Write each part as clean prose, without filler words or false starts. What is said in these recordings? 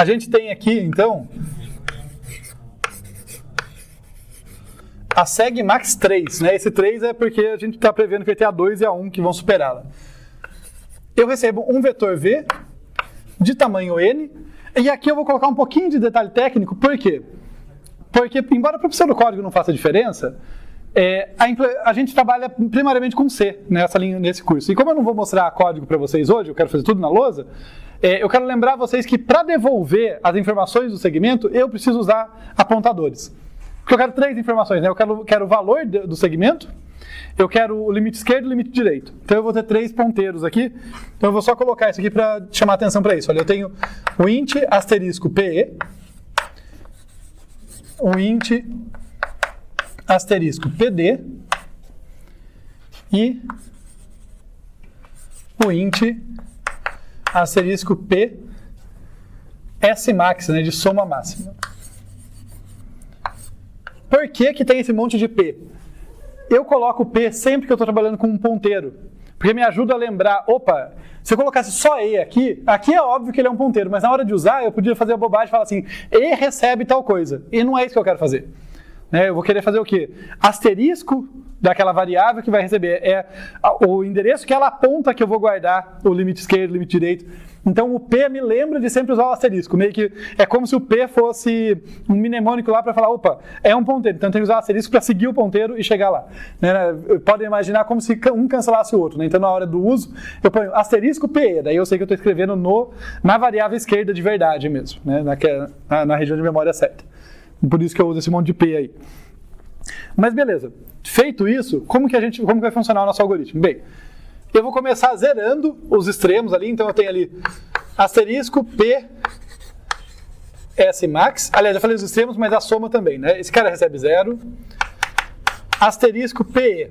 a gente tem aqui, então, a seg max 3, né? Esse 3 é porque a gente está prevendo que vai ter a 2 e a 1 que vão superá-la. Eu recebo um vetor V de tamanho N, e aqui eu vou colocar um pouquinho de detalhe técnico, por quê? Porque, embora para o pseudocódigo não faça diferença, a gente trabalha primariamente com C nessa linha, nesse curso. E como eu não vou mostrar código para vocês hoje, eu quero fazer tudo na lousa, eu quero lembrar vocês que para devolver as informações do segmento, eu preciso usar apontadores. Porque eu quero 3 informações, né? Eu quero o valor do segmento, eu quero o limite esquerdo e o limite direito. Então eu vou ter 3 ponteiros aqui. Então eu vou só colocar isso aqui para chamar atenção para isso. Olha, eu tenho o int asterisco PE, o int asterisco PD e o int asterisco P S max, né, de soma máxima. Por que que tem esse monte de P? Eu coloco P sempre que eu estou trabalhando com um ponteiro, porque me ajuda a lembrar, opa, se eu colocasse só E aqui é óbvio que ele é um ponteiro, mas na hora de usar eu podia fazer a bobagem e falar assim, E recebe tal coisa, e não é isso que eu quero fazer. Eu vou querer fazer o quê? Asterisco daquela variável que vai receber. É o endereço que ela aponta que eu vou guardar o limite esquerdo, o limite direito. Então o P me lembra de sempre usar o asterisco. Meio que é como se o P fosse um mnemônico lá para falar, opa, é um ponteiro. Então tem que usar o asterisco para seguir o ponteiro e chegar lá. Podem imaginar como se um cancelasse o outro. Né? Então na hora do uso, eu ponho asterisco PE. Daí eu sei que eu estou escrevendo na variável esquerda de verdade mesmo. Né? Na região de memória certa. Por isso que eu uso esse monte de P aí. Mas beleza, feito isso, como que vai funcionar o nosso algoritmo? Bem, eu vou começar zerando os extremos ali, então eu tenho ali asterisco P S max, aliás, eu falei os extremos, mas a soma também, né? Esse cara recebe 0, asterisco PE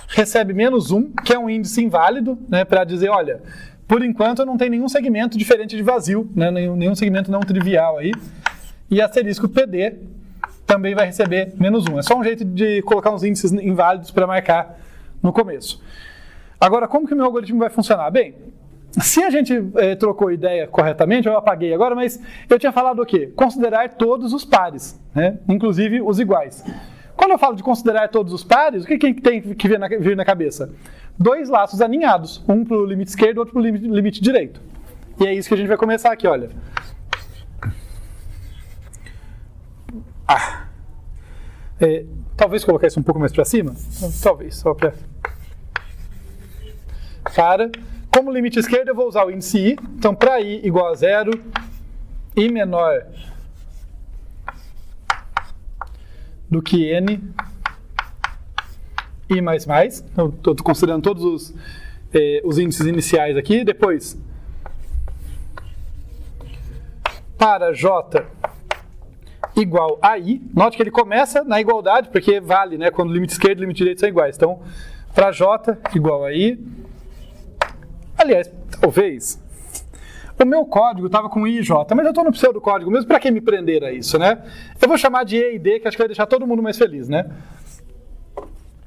recebe menos 1, que é um índice inválido, né, para dizer, olha, por enquanto eu não tenho nenhum segmento diferente de vazio, né, nenhum segmento não trivial aí. E asterisco PD também vai receber menos 1. É só um jeito de colocar uns índices inválidos para marcar no começo. Agora, como que o meu algoritmo vai funcionar? Bem, se a gente trocou a ideia corretamente, eu apaguei agora, mas eu tinha falado o quê? Considerar todos os pares, né? Inclusive os iguais. Quando eu falo de considerar todos os pares, o que tem que vir na cabeça? 2 laços aninhados, um para o limite esquerdo e outro para o limite direito. E é isso que a gente vai começar aqui, olha. Talvez colocar isso um pouco mais para cima. Talvez, só para... Como limite esquerdo eu vou usar o índice I. Então para I igual a 0, I menor do que N, I mais mais. Então estou considerando todos os índices iniciais aqui. Depois, para J igual a I, note que ele começa na igualdade, porque vale, né, quando o limite esquerdo e o limite direito são iguais. Então, para J igual a I, aliás, talvez, o meu código estava com I e J, mas eu estou no pseudocódigo mesmo, para que me prender a isso, né? Eu vou chamar de E e D, que acho que vai deixar todo mundo mais feliz, né?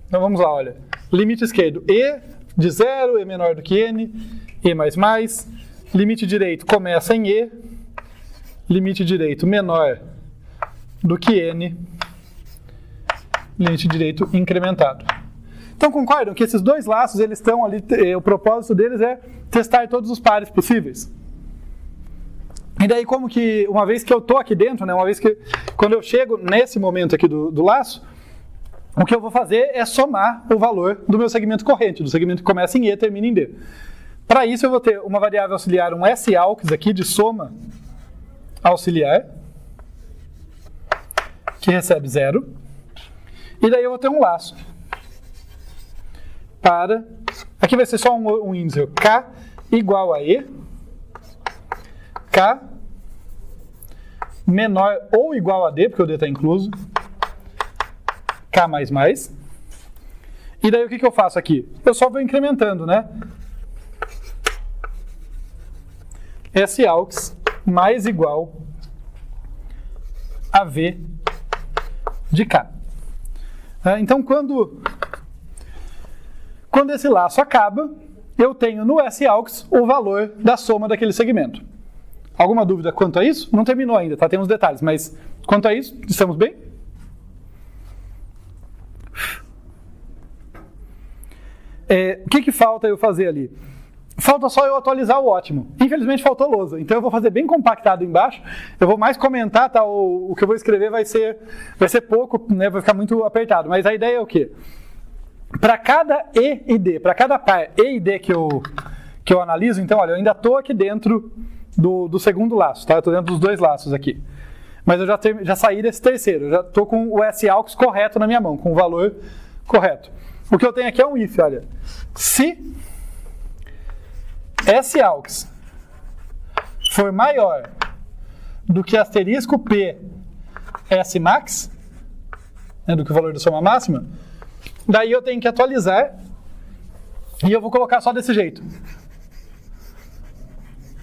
Então vamos lá, olha, limite esquerdo, E de 0, E menor do que N, E mais mais, limite direito começa em E, limite direito menor do que N, limite direito incrementado. Então concordam que esses 2 laços, eles estão ali, o propósito deles é testar todos os pares possíveis. E daí como que, uma vez que eu estou aqui dentro, né, uma vez que, quando eu chego nesse momento aqui do laço, o que eu vou fazer é somar o valor do meu segmento corrente, do segmento que começa em E e termina em D. Para isso eu vou ter uma variável auxiliar, um salx aqui de soma auxiliar, que recebe 0, e daí eu vou ter um laço para, aqui vai ser só um índice, K igual a E, K menor ou igual a D, porque o D está incluso, K mais mais, e daí o que eu faço aqui? Eu só vou incrementando, né? salx mais igual a V de K. Então, quando esse laço acaba, eu tenho no salx o valor da soma daquele segmento. Alguma dúvida quanto a isso? Não terminou ainda, tá? Tem uns detalhes, mas quanto a isso, estamos bem? O que falta eu fazer ali? Falta só eu atualizar o ótimo. Infelizmente faltou lousa, então eu vou fazer bem compactado embaixo. Eu vou mais comentar, tá? O que eu vou escrever vai ser pouco, né? Vai ficar muito apertado. Mas a ideia é o quê? Para cada E e D, para cada par E e D que eu analiso, então, olha, eu ainda estou aqui dentro do segundo laço, tá? Eu estou dentro dos dois laços aqui. Mas eu já saí desse terceiro, eu já estou com o S-AUX correto na minha mão, com o valor correto. O que eu tenho aqui é um if, olha. Se S-AUX for maior do que asterisco P S-max, né, do que o valor da soma máxima, daí eu tenho que atualizar e eu vou colocar só desse jeito.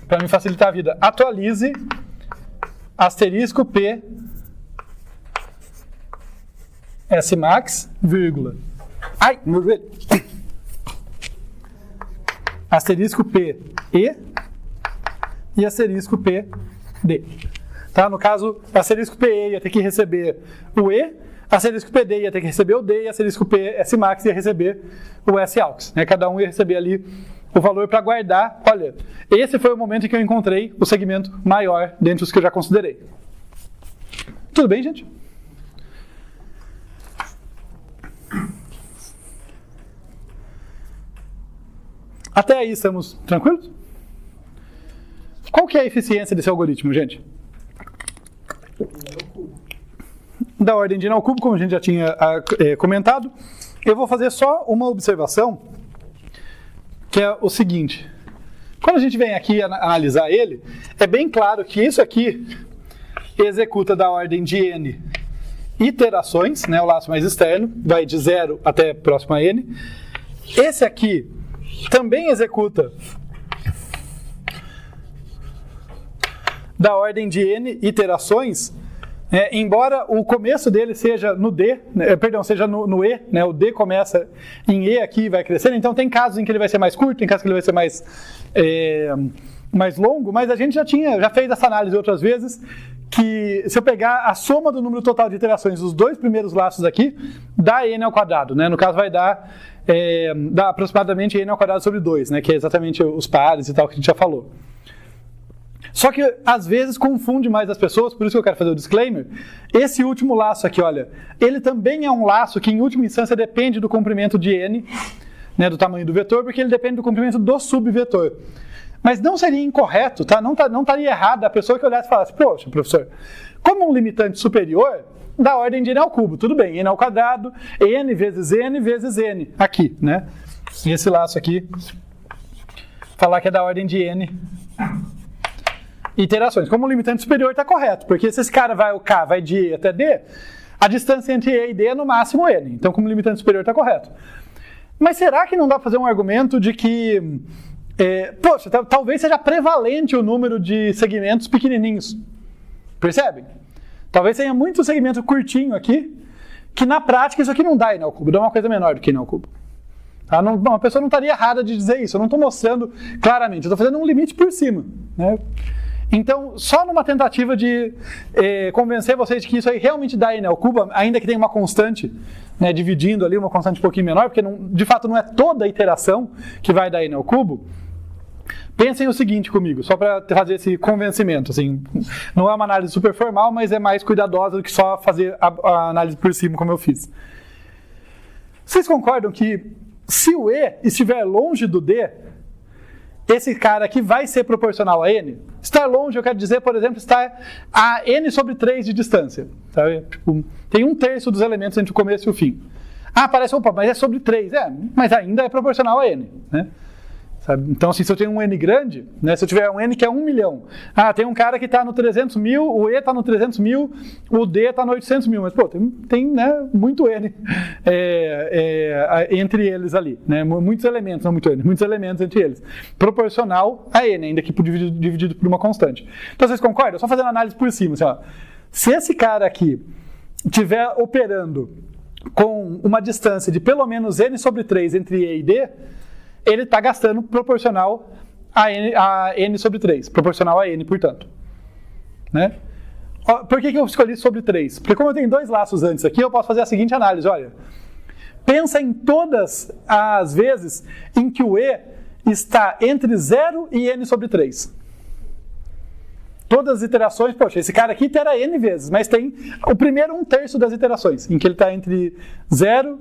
Para me facilitar a vida. Atualize asterisco P S-max, vírgula. Ai, meu joelho. Asterisco P e asterisco P D. Tá? No caso, asterisco PE ia ter que receber o E, asterisco PD ia ter que receber o D e asterisco P S-max ia receber o S-AUX. Né? Cada um ia receber ali o valor para guardar. Olha, esse foi o momento em que eu encontrei o segmento maior dentre os que eu já considerei. Tudo bem, gente? Até aí estamos tranquilos? Qual que é a eficiência desse algoritmo, gente? Da ordem de n ao cubo, como a gente já tinha comentado. Eu vou fazer só uma observação, que é o seguinte. Quando a gente vem aqui analisar ele, é bem claro que isso aqui executa da ordem de n iterações, né, o laço mais externo, vai de 0 até próximo a n. Esse aqui também executa da ordem de n iterações, embora o começo dele seja no D, seja no E, né, o D começa em E aqui e vai crescendo, então tem casos em que ele vai ser mais curto, tem casos que ele vai ser mais longo, mas a gente já fez essa análise outras vezes, que se eu pegar a soma do número total de iterações dos dois primeiros laços aqui, dá n ao quadrado, né? No caso vai dar aproximadamente n ao quadrado sobre 2, né? Que é exatamente os pares e tal que a gente já falou. Só que às vezes confunde mais as pessoas, por isso que eu quero fazer o disclaimer. Esse último laço aqui, olha, ele também é um laço que em última instância depende do comprimento de n, né, do tamanho do vetor, porque ele depende do comprimento do subvetor. Mas não seria incorreto, tá? Não estaria errado a pessoa que olhasse e falasse, poxa, professor, como um limitante superior, da ordem de n ao cubo, tudo bem, n ao quadrado, n vezes n, aqui, né? E esse laço aqui, falar que é da ordem de n iterações. Como um limitante superior está correto, porque se esse cara o K vai de E até D, a distância entre E e D é no máximo n, então como limitante superior está correto. Mas será que não dá para fazer um argumento de que poxa, talvez seja prevalente o número de segmentos pequenininhos. Percebem? Talvez tenha muito segmento curtinho aqui, que na prática isso aqui não dá n ao cubo, dá uma coisa menor do que n ao cubo. Tá? Uma pessoa não estaria errada de dizer isso, eu não estou mostrando claramente, eu estou fazendo um limite por cima. Né? Então, só numa tentativa de convencer vocês de que isso aí realmente dá n ao cubo, ainda que tenha uma constante, né, dividindo ali, uma constante um pouquinho menor, porque de fato não é toda a iteração que vai dar n ao cubo. Pensem o seguinte comigo, só para fazer esse convencimento. Assim, não é uma análise super formal, mas é mais cuidadosa do que só fazer a análise por cima, como eu fiz. Vocês concordam que se o E estiver longe do D, esse cara aqui vai ser proporcional a n? Estar longe, eu quero dizer, por exemplo, estar a n sobre 3 de distância. Sabe? Tipo, tem 1/3 dos elementos entre o começo e o fim. Parece, opa, mas é sobre 3. Mas ainda é proporcional a n, né? Sabe? Então, assim, se eu tenho um n grande, né, se eu tiver um n que é 1 milhão, tem um cara que está no 300 mil, o E está no 300 mil, o D está no 800 mil, mas, pô, tem né, muito n entre eles ali, né, muitos elementos, não muito n, muitos elementos entre eles, proporcional a n, ainda que dividido por uma constante. Então, vocês concordam? Só fazendo análise por cima, assim, ó, se esse cara aqui estiver operando com uma distância de pelo menos n sobre 3 entre E e D, ele está gastando proporcional a n sobre 3, proporcional a n, portanto. Né? Por que eu escolhi sobre 3? Porque como eu tenho dois laços antes aqui, eu posso fazer a seguinte análise, olha. Pensa em todas as vezes em que o e está entre 0 e n sobre 3. Todas as iterações, poxa, esse cara aqui terá n vezes, mas tem o primeiro 1/3 das iterações, em que ele está entre 0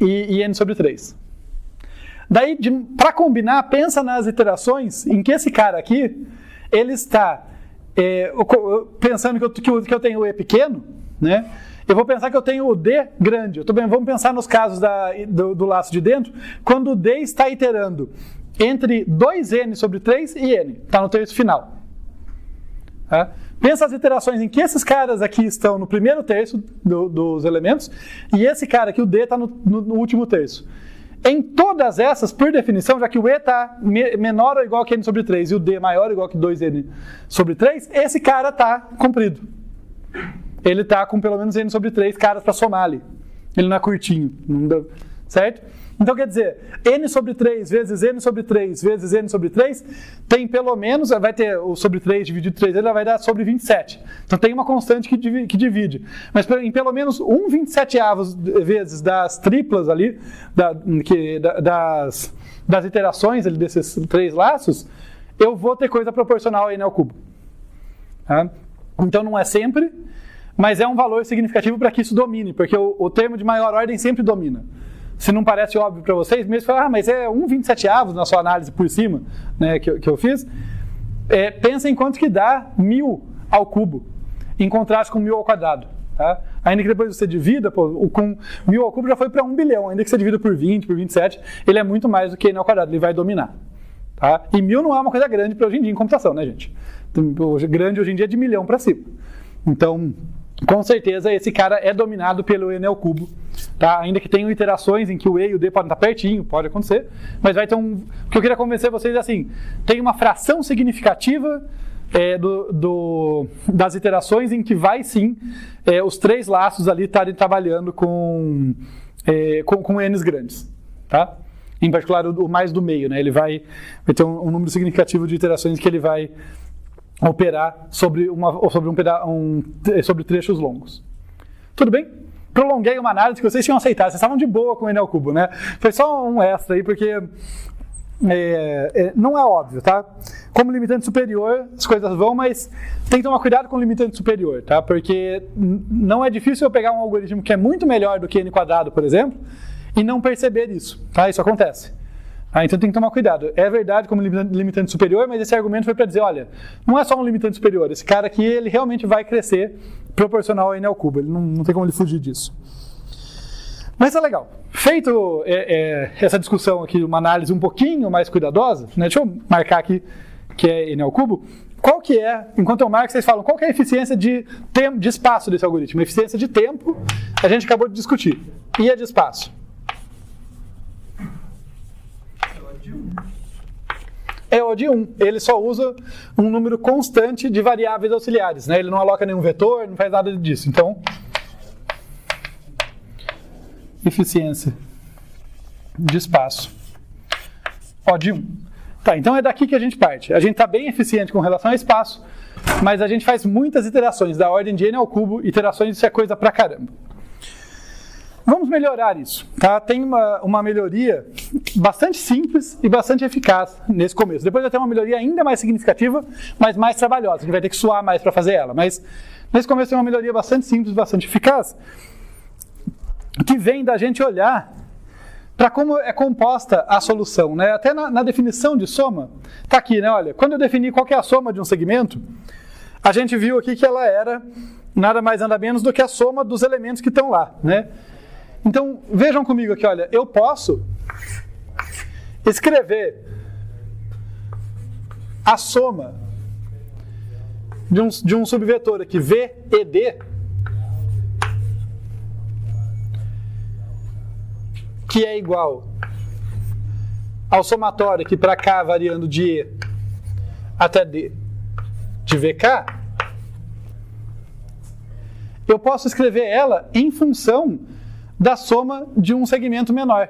e n sobre 3. Daí, para combinar, pensa nas iterações em que esse cara aqui, ele está, pensando que eu tenho o e pequeno, né? Eu vou pensar que eu tenho o d grande. Vamos pensar nos casos do laço de dentro, quando o d está iterando entre 2n sobre 3 e n, está no terço final. Tá? Pensa as iterações em que esses caras aqui estão no primeiro terço dos elementos, e esse cara aqui, o d, está no último terço. Em todas essas, por definição, já que o e está menor ou igual que n sobre 3 e o d maior ou igual que 2n sobre 3, esse cara está comprido. Ele está com pelo menos n sobre 3 caras para somar ali. Ele não é curtinho, certo? Então quer dizer, n sobre 3 vezes n sobre 3 vezes n sobre 3 tem pelo menos, vai ter o sobre 3 dividido 3, ele vai dar sobre 27. Então tem uma constante que divide. Mas em pelo menos 1/27 vezes das triplas ali, das iterações ali desses três laços, eu vou ter coisa proporcional a n ao cubo. Tá? Então não é sempre, mas é um valor significativo para que isso domine, porque o termo de maior ordem sempre domina. Se não parece óbvio para vocês, mesmo falar, mas é 1/27 na sua análise por cima, né, que eu fiz, pensa em quanto que dá 1000 ao cubo, em contraste com 1000 ao quadrado. Tá? Ainda que depois você divida, com 1000 ao cubo já foi para 1 bilhão, ainda que você divida por 20, por 27, ele é muito mais do que n ao quadrado, ele vai dominar. Tá? E 1000 não é uma coisa grande para hoje em dia em computação, né, gente? Grande hoje em dia é de milhão para cima. Então, com certeza, esse cara é dominado pelo n ao cubo. Tá? Ainda que tenham iterações em que o e e o d podem estar pertinho, pode acontecer, mas vai ter o que eu queria convencer vocês é assim, tem uma fração significativa das iterações em que vai sim os três laços ali estarem trabalhando com n's grandes. Tá? Em particular o mais do meio, né? Ele vai ter um número significativo de iterações que ele vai operar sobre trechos longos. Tudo bem? Prolonguei uma análise que vocês tinham aceitado. Vocês estavam de boa com o n ao cubo, né? Foi só um extra aí, porque não é óbvio, tá? Como limitante superior, as coisas vão, mas tem que tomar cuidado com o limitante superior, tá? Porque não é difícil eu pegar um algoritmo que é muito melhor do que n quadrado, por exemplo, e não perceber isso, tá? Isso acontece. Então tem que tomar cuidado. É verdade como limitante superior, mas esse argumento foi para dizer, olha, não é só um limitante superior, esse cara aqui ele realmente vai crescer proporcional a n ao cubo, ele não tem como ele fugir disso. Mas é legal. Feito essa discussão aqui, uma análise um pouquinho mais cuidadosa, né? Deixa eu marcar aqui que é n ao cubo. Qual que é, enquanto eu marco, vocês falam, qual que é a eficiência de espaço desse algoritmo? A eficiência de tempo, a gente acabou de discutir. E a de espaço? É o de 1. Ele só usa um número constante de variáveis auxiliares, né? Ele não aloca nenhum vetor, não faz nada disso. Então, eficiência de espaço, O de 1. Tá, então é daqui que a gente parte. A gente está bem eficiente com relação ao espaço, mas a gente faz muitas iterações, da ordem de n ao cubo, iterações, isso é coisa pra caramba. Vamos melhorar isso, tá? Tem uma melhoria bastante simples e bastante eficaz nesse começo. Depois vai ter uma melhoria ainda mais significativa, mas mais trabalhosa. A gente vai ter que suar mais para fazer ela. Mas nesse começo tem uma melhoria bastante simples, bastante eficaz, que vem da gente olhar para como é composta a solução, né? Até na definição de soma, tá aqui, né? Olha, quando eu defini qual que é a soma de um segmento, a gente viu aqui que ela era nada mais nada menos do que a soma dos elementos que estão lá, né? Então, vejam comigo aqui, olha, eu posso escrever a soma de um subvetor aqui, V e D, que é igual ao somatório aqui para cá, variando de E até D de VK, eu posso escrever ela em função da soma de um segmento menor.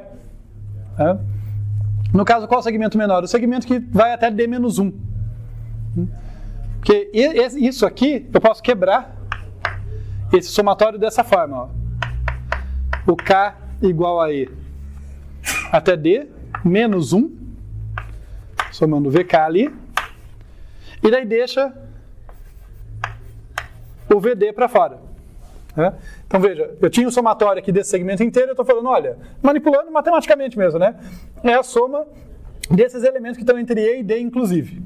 Tá? No caso, qual é o segmento menor? O segmento que vai até D-1. Porque isso aqui, eu posso quebrar esse somatório dessa forma. Ó. O K igual a E até D, menos 1, somando VK ali, e daí deixa o VD para fora. Né? Então veja, eu tinha o somatório aqui desse segmento inteiro, eu estou falando, olha, manipulando matematicamente mesmo, né? É a soma desses elementos que estão entre E e D, inclusive.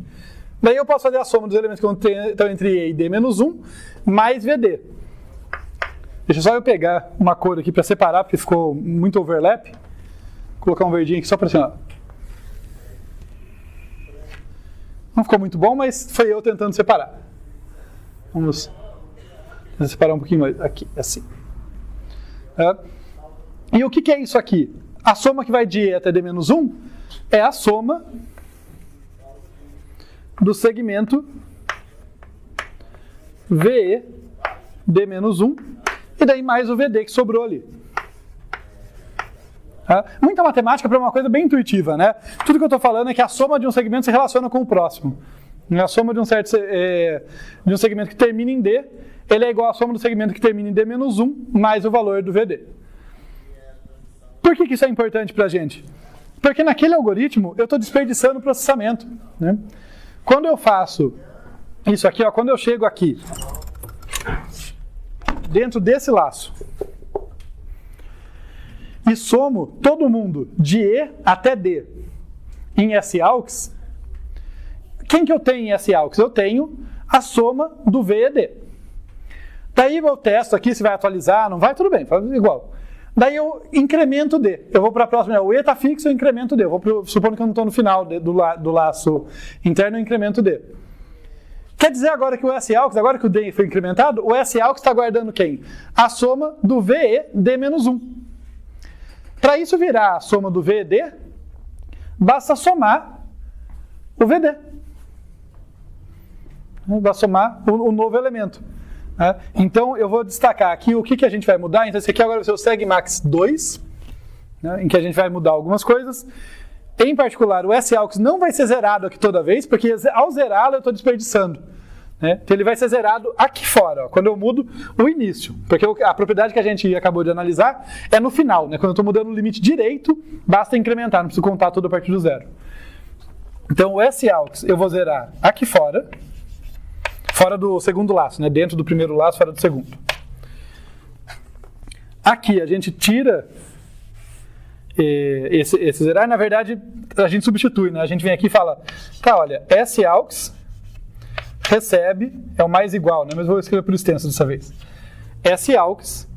Daí eu posso fazer a soma dos elementos que estão entre E e D menos 1, mais VD. Deixa só eu pegar uma cor aqui para separar, porque ficou muito overlap. Vou colocar um verdinho aqui só para assim, ó. Não ficou muito bom, mas foi eu tentando separar. Vamos separar um pouquinho mais aqui, assim. E o que é isso aqui? A soma que vai de E até D menos 1 é a soma do segmento VE D menos 1 e daí mais o VD que sobrou ali. Muita matemática para uma coisa bem intuitiva, né? Tudo que eu estou falando é que a soma de um segmento se relaciona com o próximo. A soma de um segmento que termina em D, ele é igual à soma do segmento que termina em D menos 1 mais o valor do VD. Por que isso é importante para a gente? Porque naquele algoritmo eu estou desperdiçando o processamento. Né? Quando eu faço isso aqui, ó, quando eu chego aqui, dentro desse laço, e somo todo mundo de E até D em S-AUX, quem que eu tenho em S-AUX? Eu tenho a soma do V e D. Daí eu testo aqui se vai atualizar, não vai, tudo bem, faz igual. Daí eu incremento D. Eu vou para a próxima, o E está fixo, eu incremento D. Supondo que eu não estou no final do laço interno, eu incremento D. Quer dizer agora que o S-AUX, agora que o D foi incrementado, o S-AUX está guardando quem? A soma do VE D menos 1. Para isso virar a soma do V e D, basta somar o VD. Basta somar o novo elemento. Né? Então, eu vou destacar aqui o que a gente vai mudar. Então, esse aqui agora vai ser o SegMax 2, né, em que a gente vai mudar algumas coisas. Em particular, o S-AUX não vai ser zerado aqui toda vez, porque ao zerá-lo eu estou desperdiçando. Né? Então, ele vai ser zerado aqui fora, ó, quando eu mudo o início. Porque a propriedade que a gente acabou de analisar é no final. Né? Quando eu estou mudando o limite direito, basta incrementar, não preciso contar tudo a partir do zero. Então, o S-AUX eu vou zerar aqui fora. Fora do segundo laço, né? Dentro do primeiro laço, fora do segundo. Aqui a gente tira esse zerar, na verdade a gente substitui, né? A gente vem aqui e fala, tá, olha, S-AUX recebe, é o mais igual, né? Mas vou escrever por extenso dessa vez. S-AUX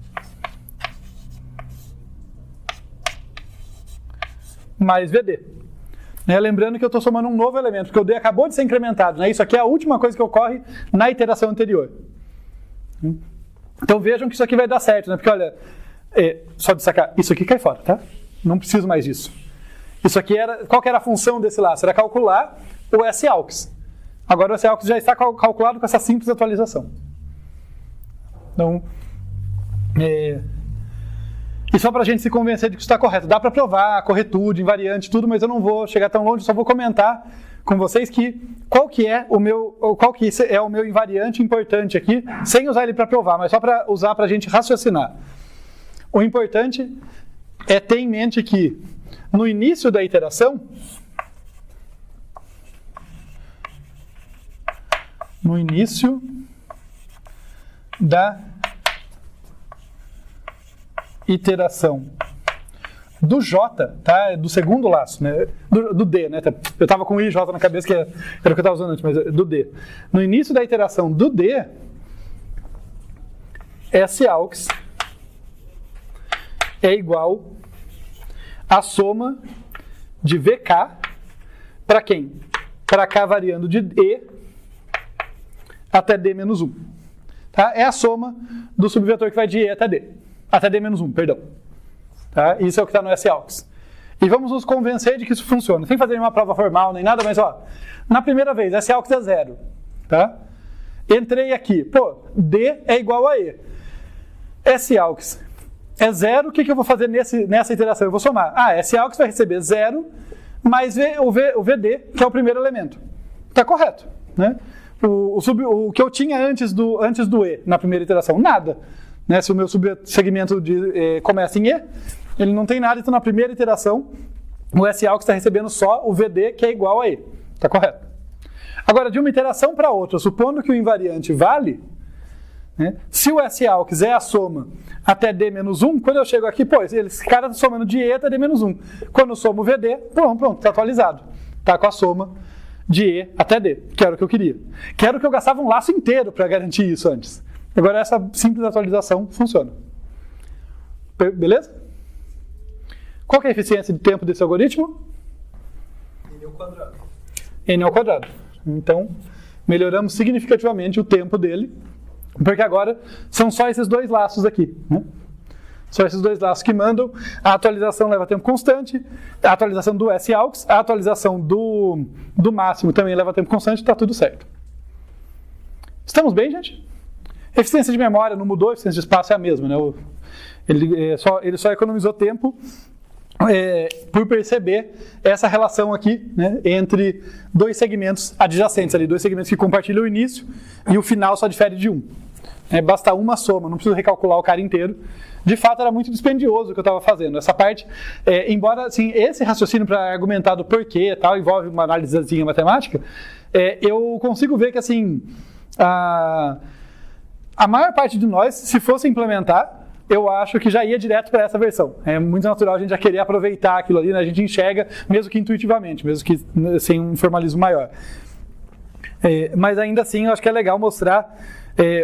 mais VD. Né? Lembrando que eu estou somando um novo elemento, porque o D acabou de ser incrementado. Né? Isso aqui é a última coisa que ocorre na iteração anterior. Então vejam que isso aqui vai dar certo, né? Porque olha, só de sacar, isso aqui cai fora, tá? Não preciso mais disso. Isso aqui qual que era a função desse laço? Era calcular o S-AUX. Agora o S-AUX já está calculado com essa simples atualização. Então, e só para a gente se convencer de que isso está correto. Dá para provar corretude, invariante, tudo, mas eu não vou chegar tão longe, só vou comentar com vocês qual que é o meu invariante importante aqui, sem usar ele para provar, mas só para usar para a gente raciocinar. O importante é ter em mente que no início da iteração, do J, tá? Do segundo laço, né? Do D, né? Eu estava com IJ na cabeça, que era o que eu estava usando antes, mas do D. No início da iteração do D, S-AUX é igual à soma de VK para quem? Para K variando de E até D menos 1. Tá? É a soma do subvetor que vai de E até D. Até D menos 1, perdão. Tá? Isso é o que está no S-AUX. E vamos nos convencer de que isso funciona. Sem fazer nenhuma prova formal, nem nada, mas ó, na primeira vez, S-AUX é 0. Tá? Entrei aqui, pô, D é igual a E. S-AUX é 0, o que eu vou fazer nessa iteração? Eu vou somar. S-AUX vai receber 0 mais o VD, que é o primeiro elemento. Está correto, né? O que eu tinha antes do E, na primeira iteração, nada. Né? Se o meu subsegmento começa em E, ele não tem nada, então na primeira iteração, o SAlk está recebendo só o VD, que é igual a E. Está correto. Agora, de uma iteração para outra, supondo que o invariante vale, né? Se o SAlk é a soma até D menos 1, quando eu chego aqui, esse cara está somando de E até D menos 1. Quando eu somo o VD, pronto, está atualizado. Está com a soma de E até D, que era o que eu queria. Quero que eu gastava um laço inteiro para garantir isso antes. Agora essa simples atualização funciona. Beleza? Qual que é a eficiência de tempo desse algoritmo? N ao quadrado. N ao quadrado. Então, melhoramos significativamente o tempo dele, porque agora são só esses dois laços aqui, né? Só esses dois laços que mandam. A atualização leva tempo constante, a atualização do SAlks, a atualização do máximo também leva tempo constante, está tudo certo. Estamos bem, gente? Eficiência de memória não mudou, a eficiência de espaço é a mesma, né? Ele só economizou tempo por perceber essa relação aqui, né, entre dois segmentos adjacentes ali, dois segmentos que compartilham o início e o final só difere de um. Basta uma soma, não preciso recalcular o cara inteiro. De fato, era muito dispendioso o que eu estava fazendo. Essa parte, embora assim, esse raciocínio para argumentar do porquê e tal, envolve uma análisezinha matemática, eu consigo ver que assim, a maior parte de nós, se fosse implementar, eu acho que já ia direto para essa versão. É muito natural a gente já querer aproveitar aquilo ali, né? A gente enxerga, mesmo que intuitivamente, mesmo que sem um formalismo maior. Mas ainda assim, eu acho que é legal mostrar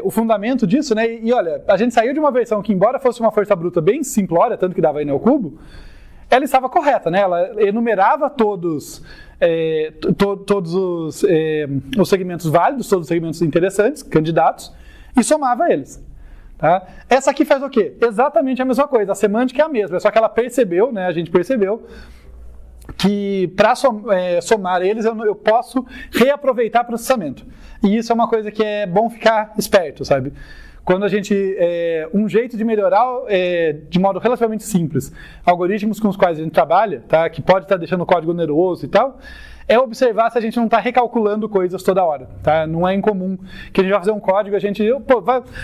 o fundamento disso, né? E olha, a gente saiu de uma versão que, embora fosse uma força bruta bem simplória, tanto que dava N ao cubo, ela estava correta, né? Ela enumerava todos os segmentos válidos, todos os segmentos interessantes, candidatos, e somava eles. Tá? Essa aqui faz o quê? Exatamente a mesma coisa, a semântica é a mesma, só que ela percebeu, né, a gente percebeu, que para somar eles eu posso reaproveitar processamento. E isso é uma coisa que é bom ficar esperto, sabe? Quando a gente... um jeito de melhorar, de modo relativamente simples, algoritmos com os quais a gente trabalha, tá, que pode estar deixando o código oneroso e tal, é observar se a gente não está recalculando coisas toda hora. Tá? Não é incomum que a gente vai fazer um código, a gente...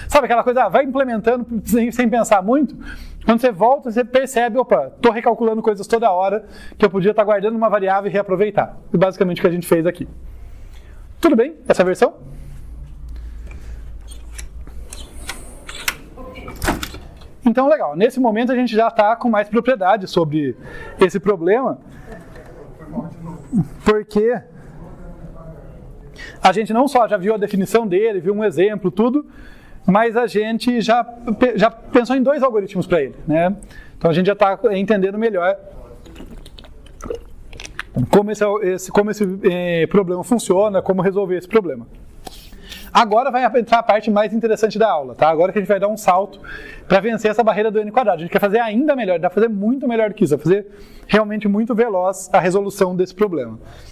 sabe aquela coisa? Vai implementando sem pensar muito. Quando você volta, você percebe, estou recalculando coisas toda hora, que eu podia estar guardando uma variável e reaproveitar. É basicamente o que a gente fez aqui. Tudo bem? Essa versão? Então, legal. Nesse momento, a gente já está com mais propriedade sobre esse problema, porque a gente não só já viu a definição dele, viu um exemplo, tudo, mas a gente já pensou em dois algoritmos para ele, né? Então a gente já está entendendo melhor como esse problema funciona, como resolver esse problema. Agora vai entrar a parte mais interessante da aula, tá? Agora que a gente vai dar um salto para vencer essa barreira do N quadrado. A gente quer fazer ainda melhor, dá para fazer muito melhor do que isso, dá para fazer realmente muito veloz a resolução desse problema.